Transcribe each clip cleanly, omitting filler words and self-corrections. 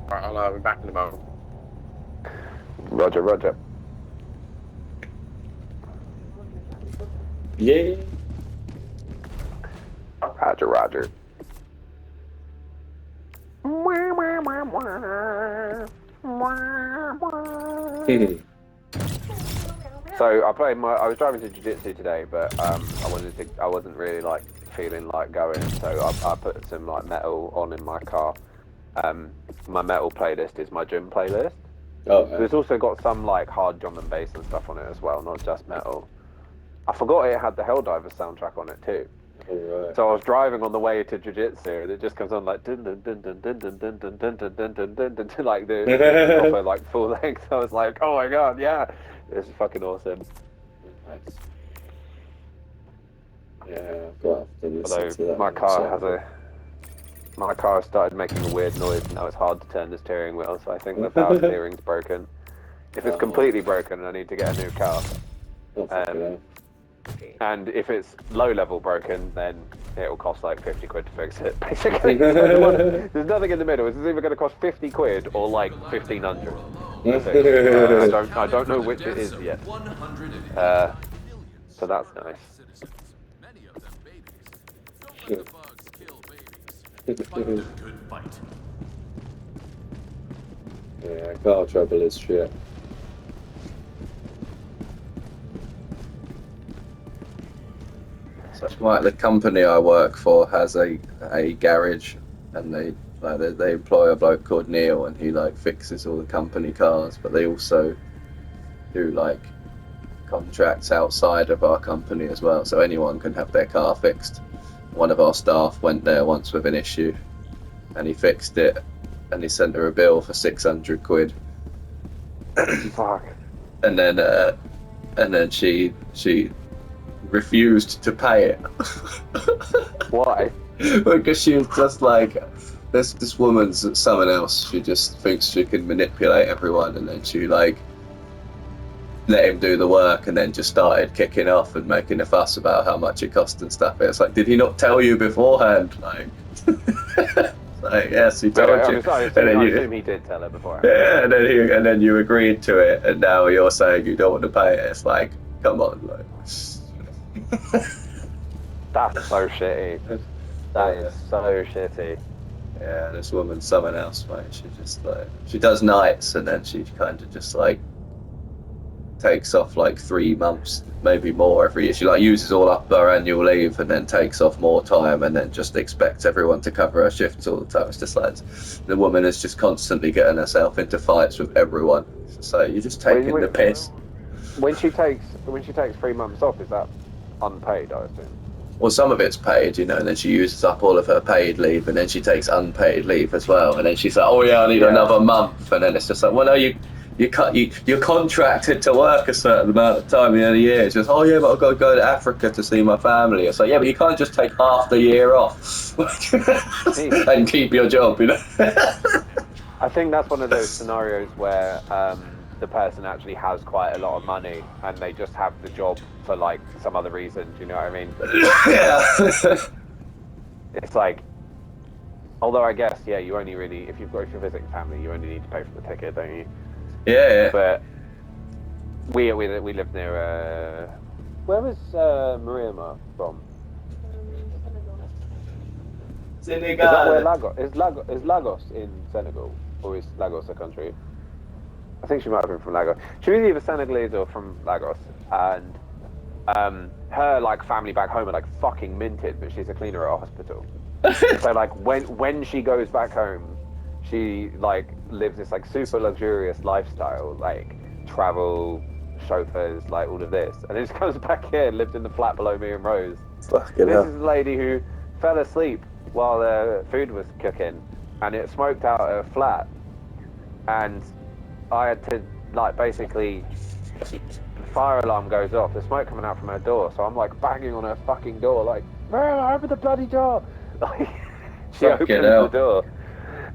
Right, I'll be back in a moment. Roger, Roger. Yeah. Roger, Roger. So I was driving to jiu-jitsu today, but I wasn't really like feeling like going, so I put some like metal on in my car. Um, my metal playlist is my gym playlist, but Oh, it's also got some like hard drum and bass and stuff on it as well, not just metal. I forgot it had the Helldivers soundtrack on it too. all right. So I was driving on the way to jiu-jitsu, and it just comes on like dun dun dun dun dun dun dun dun dun dun dun dun dun dun dun, like the proper like full length. I was like, oh my god, yeah, this is fucking awesome. Nice. Yeah, I've got to listen Although to that one. So, my car started making a weird noise, and now it's hard to turn the steering wheel. So I think the power steering's broken. If it's oh, completely broken, I need to get a new car. not fucking Um, hell. and if it's low level broken, then it'll cost like 50 quid to fix it, basically. So there's nothing in the middle. It's either going to cost 50 quid or like 1500 to fix. I don't know which it is yet. Uh, so that's nice. Yeah, car trouble is shit. So like the company I work for has a garage, and they employ a bloke called Neil, and he like fixes all the company cars. But they also do like contracts outside of our company as well, so anyone can have their car fixed. One of our staff went there once with an issue, and he fixed it, and he sent her a bill for 600 quid, Fuck. and then she refused to pay it. Why? Because she was just like, this woman's someone else. She just thinks she can manipulate everyone, and then she like let him do the work, and then just started kicking off and making a fuss about how much it cost and stuff. It's like, did he not tell you beforehand? Like, like yes, he But told you, and then I you. assume he did tell her beforehand. Yeah, and then you agreed to it, and now you're saying you don't want to pay it. It's like, come on, like. That's so shitty. That is Yeah. so shitty. Yeah, this woman's someone else, mate. She just like she does nights, and then she kind of just like takes off like 3 months, maybe more every year. She like uses all up her annual leave, and then takes off more time, and then just expects everyone to cover her shifts all the time. It's just like the woman is just constantly getting herself into fights with everyone. So you're just When, taking the piss. when she takes 3 months off, is that unpaid? I assume. Well, some of it's paid, and then she uses up all of her paid leave, and then she takes unpaid leave as well, and then she's like, "Oh yeah, I need Yeah. another month," and then it's just like, "Well, no, you're contracted to work a certain amount of time in a year." It's just, "Oh yeah, but I've got to go to Africa to see my family." It's like, "Yeah, but you can't just take half the year off Jesus. and keep your job, you know." I think that's one of those scenarios where the person actually has quite a lot of money and they just have the job for like some other reason. Do you know what I mean? Yeah. It's like, although I guess, yeah, you only really, if you're visiting family, you only need to pay for the ticket, don't you? Yeah, yeah. But we live near, where was Mariama from? Is that where Senegal. Is Lagos in Senegal, or is Lagos a country? I think she might have been from Lagos. She was either Senegalese or from Lagos, and her like family back home are like fucking minted, but she's a cleaner at a hospital. So like when she goes back home, she like lives this like super luxurious lifestyle, like travel, chauffeurs, like all of this, and then she comes back here and lives in the flat below me and Rose. Fucking This hell. is the lady who fell asleep while the food was cooking, and it smoked out her flat, and I had to like basically the fire alarm goes off, there's smoke coming out from her door, so I'm like banging on her fucking door, like, Mariam, open the bloody door. Like, she Fucking opens the hell. door,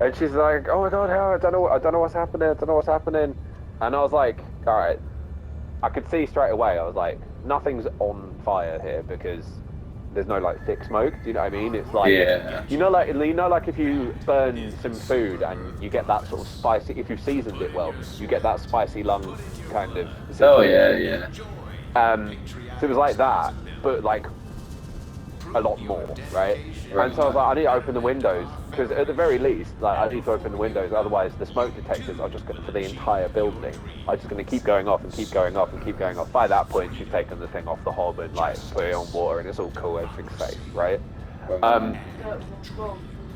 and she's like, oh my god, how I don't know what's happening, I don't know what's happening, and I was like, all right, I could see straight away, I was like, nothing's on fire here because there's no like thick smoke. Do you know what I mean? It's like Yeah. you know, like if you burn some food and you get that sort of spicy. If you've seasoned it well, you get that spicy lung kind of Oh situation. yeah. So it was like that, but like a lot more, right? And so I was like, I need to open the windows because at the very least, like I need to open the windows. Otherwise, the smoke detectors are just going for the entire building. Are just going to keep going off and keep going off and keep going off. By that point, she's taken the thing off the hob and like put it on water, and it's all cool. Everything's safe, right? Well, remember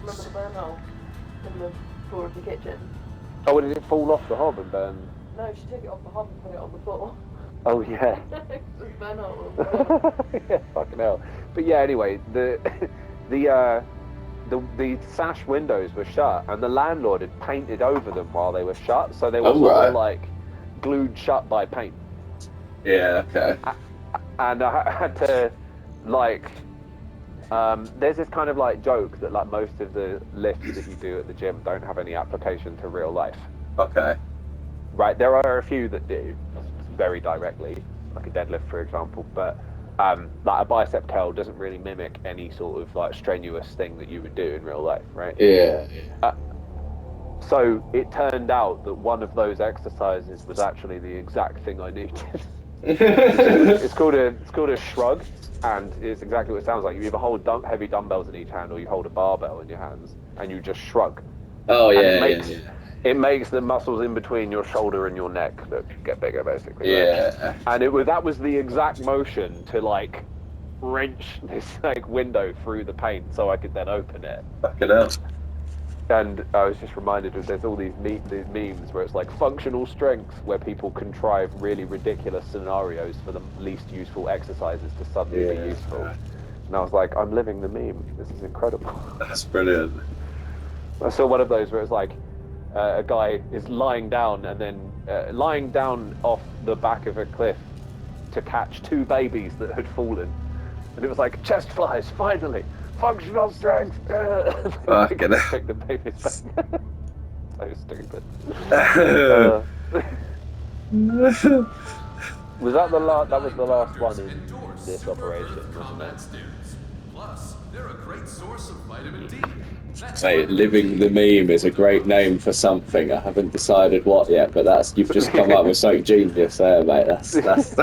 the burn in the floor of the kitchen? Oh, did it fall off the hob and burn? No, she took it off the hob and put it on the floor. Oh yeah. Yeah, fucking hell. But yeah, anyway, the sash windows were shut, and the landlord had painted over them while they were shut, so they were sort of like glued shut by paint. Yeah. Okay. And I had to like. There's this kind of like joke that like most of the lifts that you do at the gym don't have any application to real life. Okay. Right, there are a few that do very directly, like a deadlift, for example, but like a bicep curl doesn't really mimic any sort of like strenuous thing that you would do in real life, right? Yeah. So it turned out that one of those exercises was actually the exact thing I needed. It's called a shrug, and it's exactly what it sounds like. You either hold heavy dumbbells in each hand, or you hold a barbell in your hands, and you just shrug. Oh yeah. It makes the muscles in between your shoulder and your neck that get bigger, basically. Yeah. Right? And that was the exact motion to like wrench this like window through the paint so I could then open it. Fucking hell. And I was just reminded of there's all these memes where it's like functional strength, where people contrive really ridiculous scenarios for the least useful exercises to suddenly be useful. And I was like, I'm living the meme. This is incredible. That's brilliant. I saw one of those where it's like a guy is lying down and then lying down off the back of a cliff to catch two babies that had fallen. And it was like, chest flies, finally! Functional strength! Fucking hell. Pick the babies back. So stupid. Was that the last? That was the last one in this operation, wasn't it? Plus, they're a great source of vitamin D. Hey, living the meme is a great name for something. I haven't decided what yet, but you've just come up with something genius there, mate. That's That's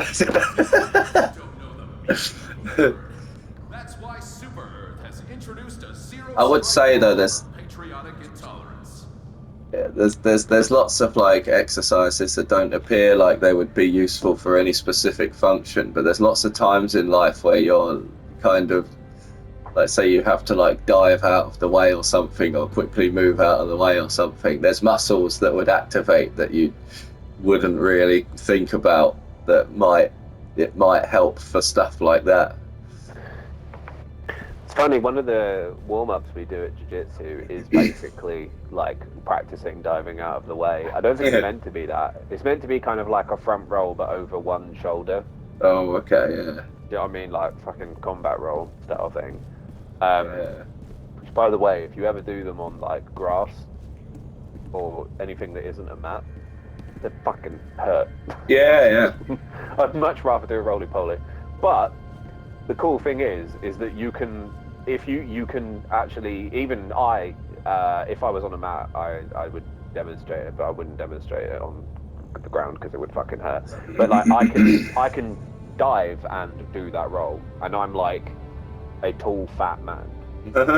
why Super Earth has introduced a zero. I would say though, patriotic intolerance. there's lots of like exercises that don't appear like they would be useful for any specific function, but there's lots of times in life where you're kind of, let's say you have to like dive out of the way or something, or quickly move out of the way or something. There's muscles that would activate that you wouldn't really think about that might help for stuff like that. It's funny, one of the warm-ups we do at jiu-jitsu is basically like practicing diving out of the way. I don't think it's meant to be that. It's meant to be kind of like a front roll but over one shoulder. Oh, okay, yeah. Do you know what I mean? Like fucking combat roll style thing. Which, by the way, if you ever do them on like grass or anything that isn't a mat, they fucking hurt. Yeah. I'd much rather do a roly-poly. But the cool thing is that you can, if you can actually, even if I was on a mat, I would demonstrate it, but I wouldn't demonstrate it on the ground because it would fucking hurt. But like I can dive and do that roll, and I'm like a tall fat man. But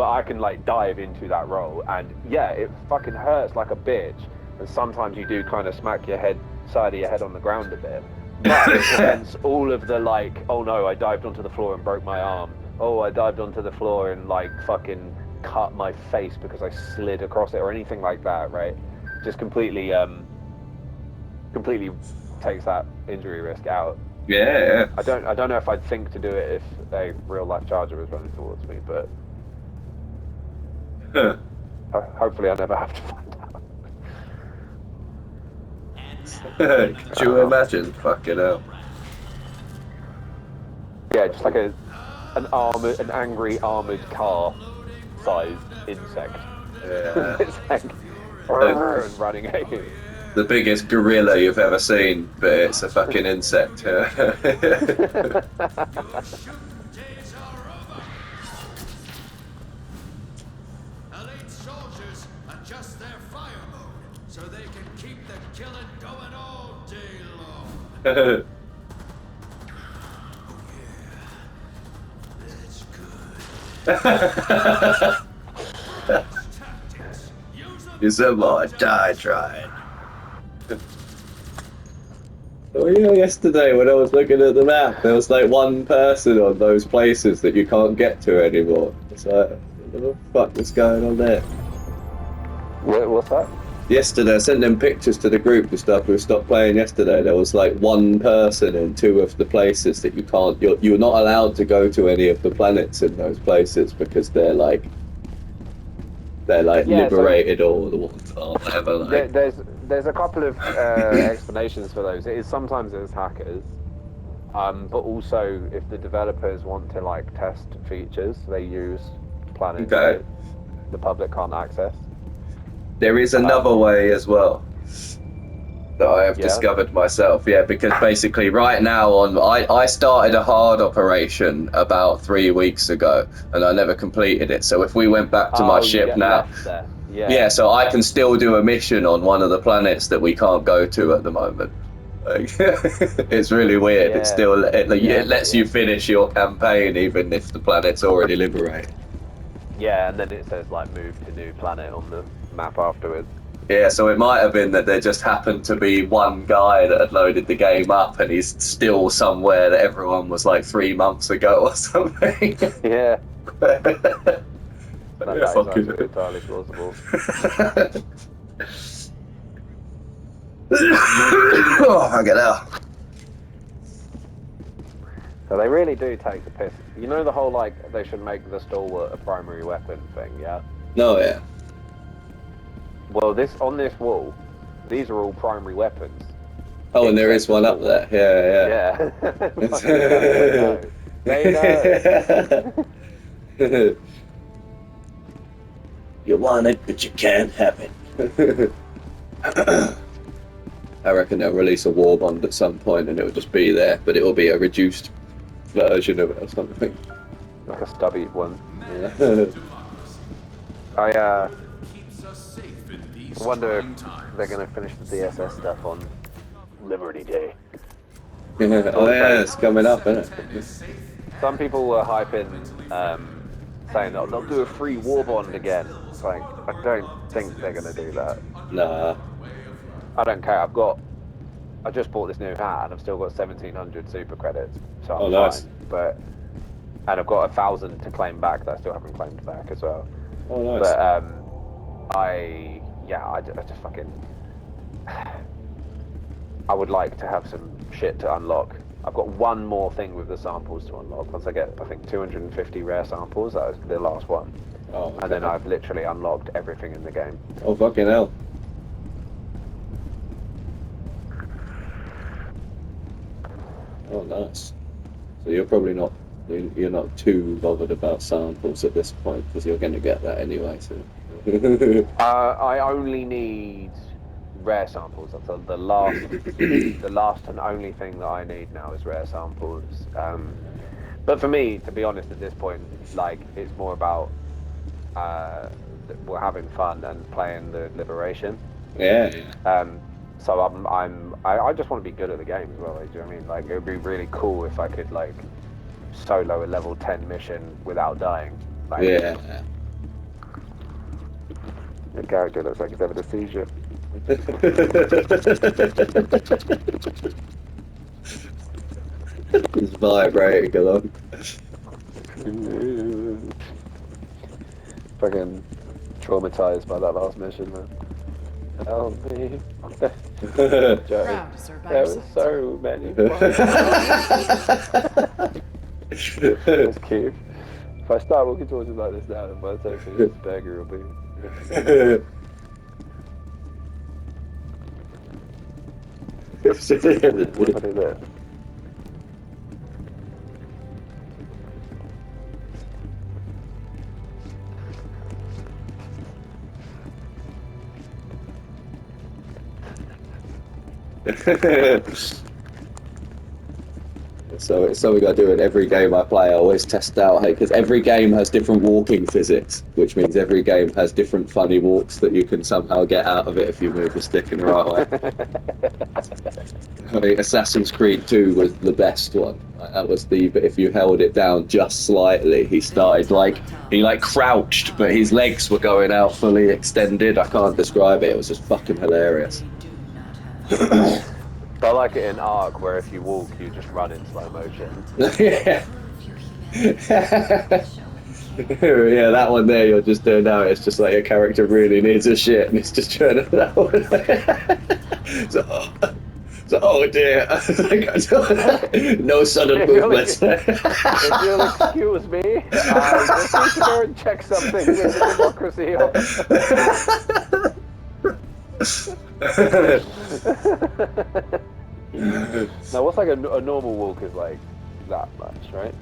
I can like dive into that roll, and yeah, it fucking hurts like a bitch. And sometimes you do kind of smack your side of your head on the ground a bit. But it prevents all of the like, oh no, I dived onto the floor and broke my arm. Oh, I dived onto the floor and like fucking cut my face because I slid across it, or anything like that, right? Just completely takes that injury risk out. Yeah. I don't know if I'd think to do it if a real life charger was running towards me, but hopefully I never have to find out. Could you imagine? Fucking hell. Yeah, just like an angry armored car sized insect. Yeah. It's like and running at you. the biggest gorilla you've ever seen, but it's a fucking insect. Your shooting days are over. Elite soldiers adjust their fire mode so they can keep the killing going all day long. That's good. Tactics. Use them. Use them or die trying. Oh yeah, yesterday when I was looking at the map, there was like one person on those places that you can't get to anymore. It's like, what the fuck is going on there? What's that? Yesterday, I sent them pictures to the group and stuff. We stopped playing yesterday. There was like one person in two of the places that you can't. You're not allowed to go to any of the planets in those places because they're like Yeah, so- liberated or whatever. Like. There's a couple of explanations for those. It is sometimes as hackers, but also if the developers want to like test features, they use planets Okay. that the public can't access. There is another way as well that I have Yeah. discovered myself. Yeah, because basically right now I started a hard operation about 3 weeks ago and I never completed it. So if we went back to my You ship get now, left there. Yeah. yeah, so I can still do a mission on one of the planets that we can't go to at the moment. Like, it's really weird. Yeah. It's still it Yeah, lets yeah. you finish your campaign even if the planet's already liberated. Yeah, and then it says like move to new planet on the map afterwards. Yeah, so it might have been that there just happened to be one guy that had loaded the game up and he's still somewhere that everyone was like 3 months ago or something. Yeah, that Yeah, is fucking- actually entirely plausible. Oh, fucking hell. So they really do take the piss. You know the whole like they should make the stalwart a primary weapon thing, yeah? No, yeah. Well, on this wall, these are all primary weapons. Oh, and there is one up there. Yeah, Yeah. yeah. They know. You want it, but you can't have it. I reckon they'll release a war bond at some point and it'll just be there, but it will be a reduced version of it or something. Like a stubby one. Yeah. I Keeps us safe in these wonder trying if times. they're going to finish the DSS stuff on Liberty Day. Oh yeah, it's coming up, isn't it? Some people were hyping, saying that they'll do a free war bond again. It's like, I don't think they're going to do that. Nah. I don't care. I just bought this new hat and I've still got 1,700 super credits, so I'm Oh, nice. fine. And I've got 1,000 to claim back that I still haven't claimed back as well. Oh nice. But I just fucking. I would like to have some shit to unlock. I've got one more thing with the samples to unlock. Once I get, I think, 250 rare samples, that was the last one. Oh, okay. And then I've literally unlocked everything in the game. Oh fucking hell. Oh nice. So you're probably not you're not too bothered about samples at this point because you're going to get that anyway. So. I only need rare samples. That's the last, the last and only thing that I need now is rare samples. But for me, to be honest, at this point, like it's more about we're having fun and playing the Liberation. Yeah. So I just want to be good at the game as well. Like, do you know what I mean? Like it would be really cool if I could like solo a level 10 mission without dying. Like, Yeah. the character looks like he's having a seizure. It's vibrating along. Fucking traumatized by that last mission, man. Help me. Proud to serve by There your was side. so many. It's cute. If I start walking towards him like this now, then by the time I finish this burger will be. What if I do this? So it's something I do in every game I play. I always test out, hey, because every game has different walking physics, which means every game has different funny walks that you can somehow get out of it if you move the stick in the right way. I mean, Assassin's Creed 2 was the best one. Like, that was but if you held it down just slightly, he started he crouched, but his legs were going out fully extended. I can't describe it. It was just fucking hilarious. I like it in Ark, where if you walk, you just run in slow motion. Yeah. Yeah, that one there you're just doing now. It's just like your character really needs a shit, and it's just trying to. Oh dear! No sudden movements. If you'll excuse me, I just need to go and check something with the democracy office. Now, what's like a normal walk is like that much, right?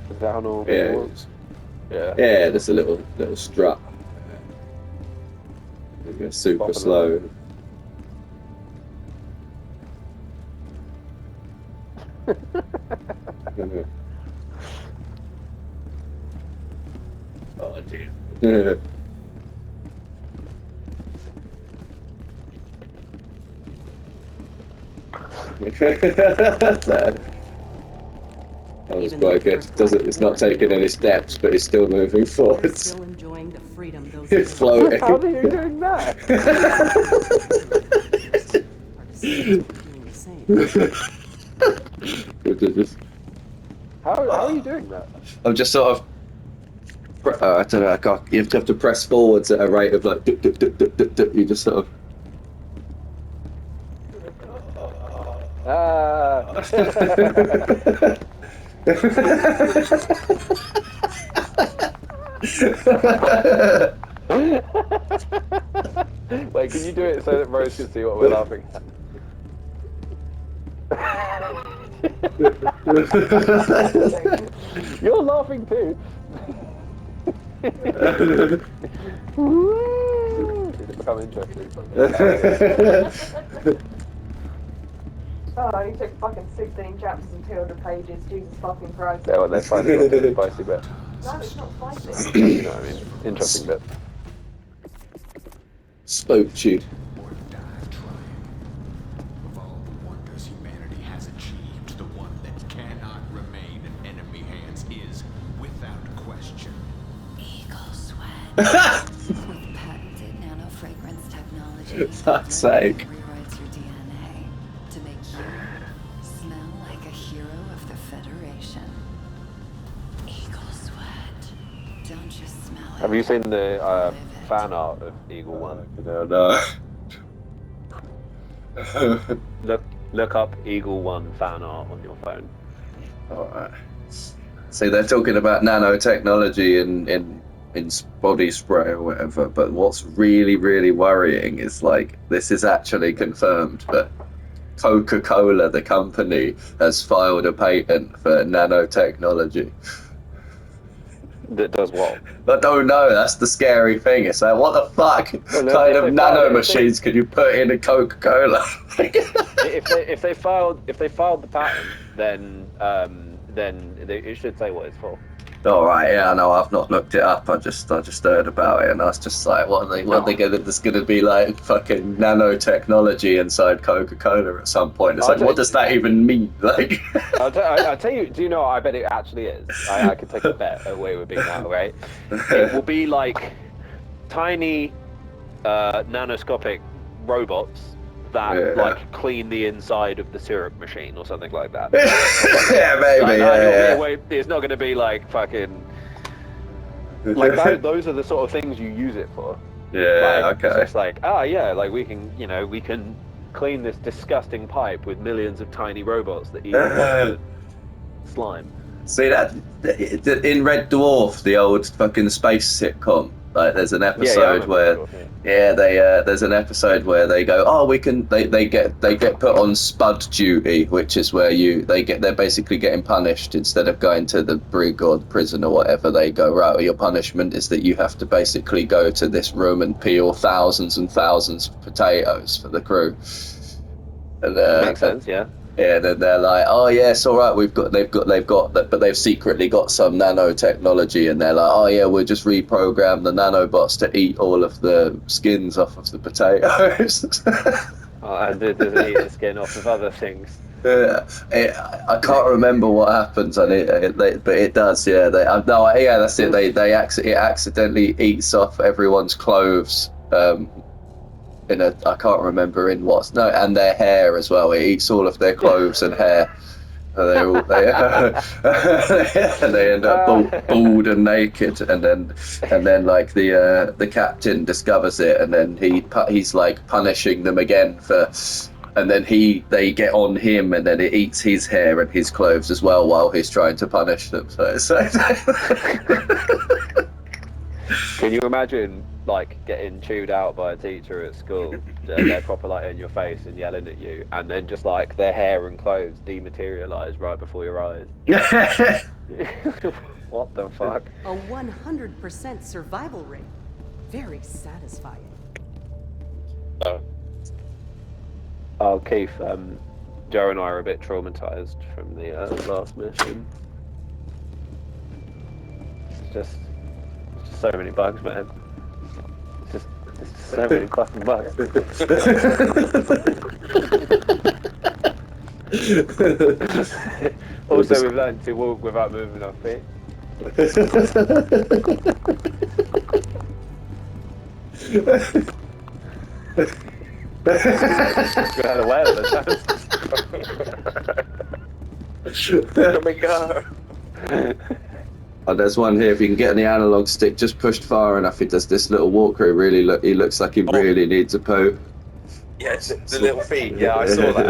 Is that how normal people walks? Yeah. Yeah, just a little strut. Super Popping slow. Oh dear. That was quite good. It's not taking any steps, but it's still moving forwards. Still enjoying the freedom those It's floating. How are you doing that? How are you doing that? I'm just sort of. I don't know. You have to press forwards at a rate of like. You just sort of. Wait, can you do it so that Rose can see what we're laughing at? You're laughing too. It's become interesting. Oh, you took fucking 16 chapters and 200 pages. Jesus fucking Christ. Yeah, well, they're finally got to the spicy bit. No, it's not spicy. You know what I mean? Interesting bit. Spoke to you. Or die trying. Of all the wonders humanity has achieved, the one that cannot remain in enemy hands is, without question, Eagle sweat. With patented nanofragrance technology, Fuck's sake. rewrites your DNA to make you smell like a hero of the Federation. Eagle sweat. Don't just smell it. Have you seen the fan art of Eagle One? No. Look up Eagle One fan art on your phone. Alright. So they're talking about nanotechnology in body spray or whatever, but what's really, really worrying is like this is actually confirmed that Coca-Cola, the company, has filed a patent for nanotechnology. That does what? I don't know, that's the scary thing. It's like, what the fuck Well, kind if of they filed nano it, machines could you put in a Coca-Cola? if they filed the patent, then it should say what it's for. Alright, yeah, I know, I've not looked it up, I just heard about it and I was just like, what are they gonna, there's gonna be like fucking nanotechnology inside Coca-Cola at some point. It's like, what does that even mean? Like I'll tell you, do you know what I bet it actually is? I could take a bet away with being that, right? It will be like tiny nanoscopic robots that like clean the inside of the syrup machine or something like that. yeah, maybe, It's not going to be like fucking like that. Those are the sort of things you use it for. Yeah, Like, okay. It's just like, like we can clean this disgusting pipe with millions of tiny robots that eat slime. See that in Red Dwarf, the old fucking space sitcom. Like, there's an episode where, there's an episode where they go, they get put on spud duty, which is where they're basically getting punished instead of going to the brig or the prison or whatever. They go, right, well, your punishment is that you have to basically go to this room and peel thousands and thousands of potatoes for the crew. And, Makes sense, yeah. yeah, then they're like, oh yeah, it's all right. They've got that, but they've secretly got some nanotechnology, and they're like, oh yeah, we'll just reprogram the nanobots to eat all of the skins off of the potatoes. And it doesn't eat the skin off of other things. I can't remember what happens on it, but it does. Yeah, no, yeah, that's it. It accidentally eats off everyone's clothes. I can't remember in what. No, and their hair as well. It eats all of their clothes and hair. And they end up bald and naked, and then like the captain discovers it, and then he's like punishing them again and then they get on him, and then it eats his hair and his clothes as well while he's trying to punish them. So it's Can you imagine like getting chewed out by a teacher at school? They're proper like in your face and yelling at you, and then just like their hair and clothes dematerialize right before your eyes. What the fuck? A 100% survival rate. Very satisfying. Oh, Keith, Joe and I are a bit traumatized from the last mission. It's just so many bugs, man. It's just so many fucking bugs. Also, we've learned to walk without moving our feet. Go out of the way all the time. Let me go. Oh, there's one here. If you can get the analog stick just pushed far enough, it does this little walker. He looks like he really needs a poo. Yeah, the little feet. Yeah, I saw that.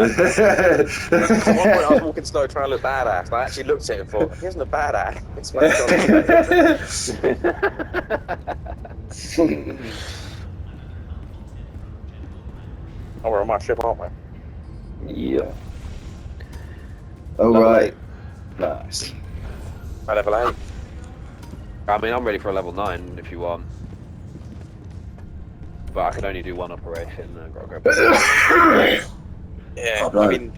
At one point, I was walking slow, trying to look badass. And I actually looked at it and thought, he isn't a badass. It's oh, we're on my ship, aren't we? Yeah. All right. Nice. At level 8. I mean, I'm ready for a level 9 if you want. But I can only do one operation. I've got to go. Yeah, Oh, I mean...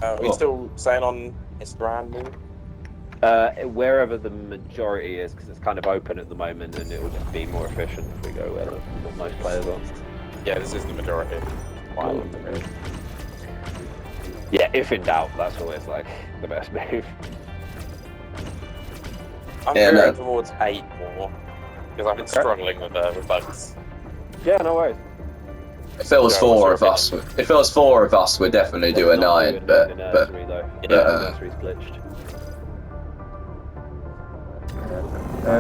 are we still staying on Instagram? Wherever the majority is, because it's kind of open at the moment, and it will just be more efficient if we go where most players are. Yeah, this is the majority. Cool. Yeah, if in doubt, that's always like the best move. I'm going towards 8 more, because I've been struggling with bugs. Yeah, no worries. If it was four of us, we'd definitely do a 9. But the nursery's glitched.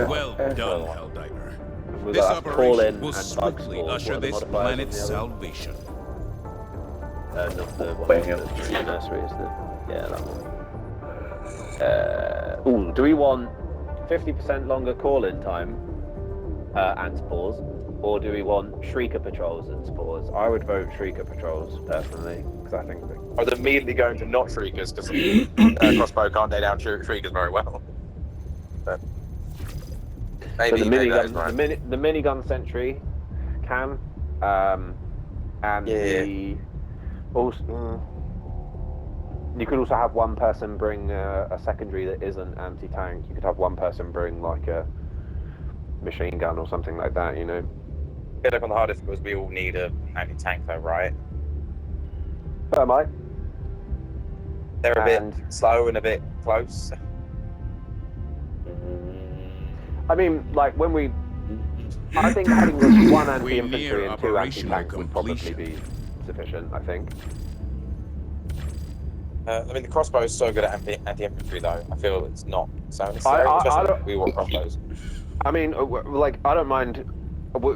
Well done, Helldiver. We've This got call in operation will and swiftly bugs usher for the this modifiers planet's on the other. salvation. Not the one. Bam. The nursery is yeah, that one. Do we want 50% longer call-in time and spores, or do we want Shrieker patrols and spores? I would vote Shrieker patrols personally, because I think I was immediately going to not Shriekers, because crossbow can't lay down Shriekers very well. But maybe so the minigun sentry can, and the also. You could also have one person bring a secondary that isn't anti-tank. You could have one person bring like a machine gun or something like that, you know. I feel like on the hardest because we all need an anti-tank though, right? Mate. They're a bit slow and a bit close. I mean, like when I think having one anti-infantry and 2 anti-tank would probably be sufficient, I think. I mean, the crossbow is so good at anti-infantry, though. I feel it's not so necessary, especially if we want crossbows. I mean, like, I don't mind.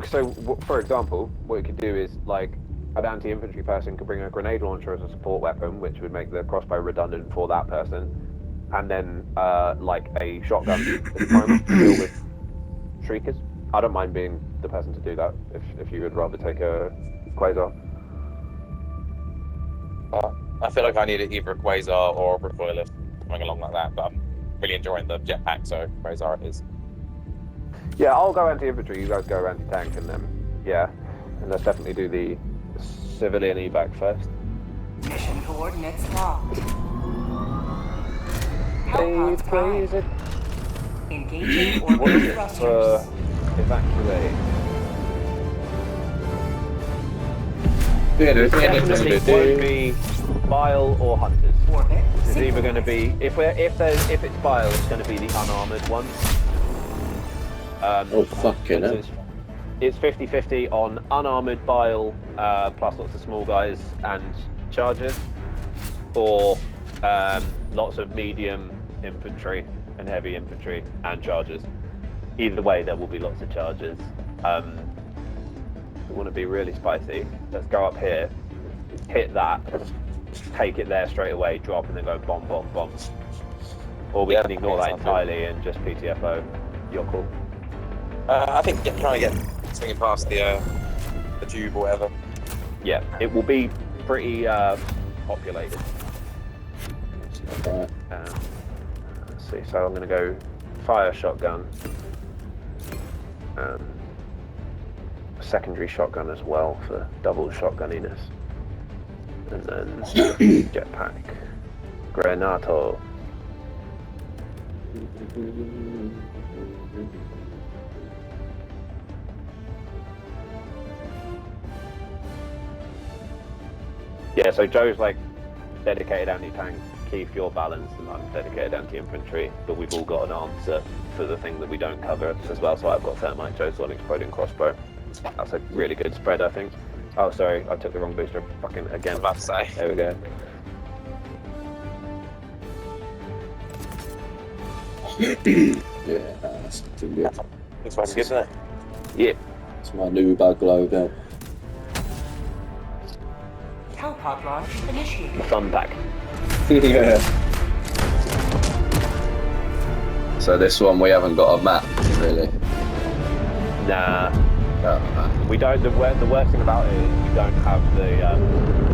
So, for example, what you could do is, like, an anti-infantry person could bring a grenade launcher as a support weapon, which would make the crossbow redundant for that person, and then, like, a shotgun as a primer to deal with Shriekers. I don't mind being the person to do that, if you would rather take a Quasar. I feel like I need either a Quasar or a recoiler coming along like that, but I'm really enjoying the jetpack, so Quasar it is. Yeah, I'll go anti-infantry, you guys go anti-tank, and then, yeah. And let's definitely do the civilian evac first. Mission coordinates locked. Please, Hellpods please. prime. Engaging What is orbital it thrusters. for evacuate? Definitely won't be Bile or Hunters. Orbit. It's either going to be if it's Bile, it's going to be the unarmored one. Oh fucking hell! It's 50-50 on unarmored Bile plus lots of small guys and chargers, or lots of medium infantry and heavy infantry and chargers. Either way, there will be lots of chargers. We want to be really spicy. Let's go up here, hit that, take it there straight away, drop, and then go bomb, bomb, bomb. Or we can ignore that entirely and just PTFO. Your call. I think trying to get swinging past the tube or whatever. Yeah, it will be pretty populated. Right. Let's see. So I'm going to go fire shotgun. Secondary shotgun as well for double shotgunniness. And then jetpack. Granato. Yeah, so Joe's like dedicated anti-tank, Keith, you're balanced, and I'm dedicated anti-infantry, but we've all got an answer for the thing that we don't cover as well. So I've got thermite, Joe's got an exploding crossbow. That's a really good spread, I think. Oh, sorry, I took the wrong booster. Fucking again. I'm about to say. There we go. Yeah, that's too good. Looks like good, isn't it? Yeah. It's my new bug logo. Hellpod launch initiated. Fun pack. Yeah. So this one we haven't got a map, really. Nah. Oh, We don't. The worst thing about it is we don't have the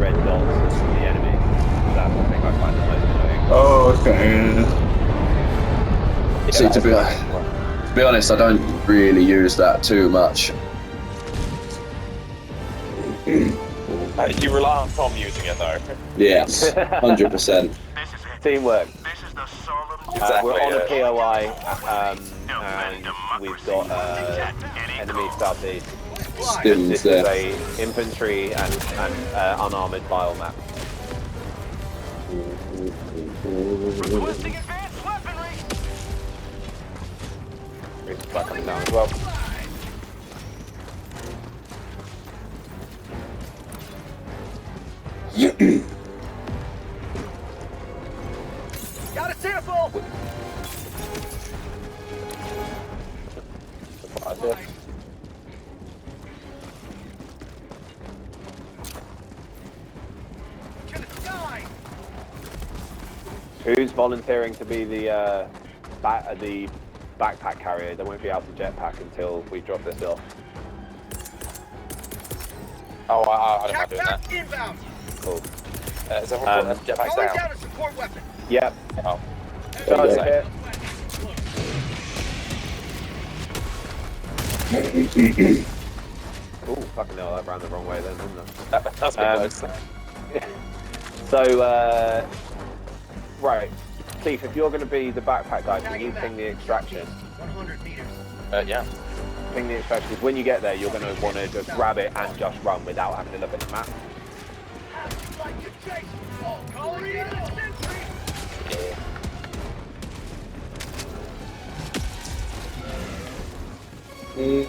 red dots as the enemy. That's the thing I find the most annoying. oh okay. See, to be honest, I don't really use that too much. You rely on Tom using it though. Yes, 100%. Teamwork. Exactly, We're on a yeah. POI, and we've got enemy southeast. Stims This there. is a infantry and unarmored bile map. Resupply coming down as well. Got a sample! Who's volunteering to be the backpack carrier? They won't be able to jetpack until we drop this off. Oh, I don't mind doing that. Inbound! Cool. Is everyone got jetpacks Calling down? down a support weapon! Yep. Oh. Charge Okay. hit. Oh, fucking hell, that ran the wrong way then, didn't it? That's a bit close. So, right. Keith, if you're going to be the backpack guy, can you ping the extraction? 100 meters. Yeah. Ping the extraction, because when you get there, you're going to want to just grab it and just run without having to look at the map. Like you chase! Oh, calling in a sentry! Yeah.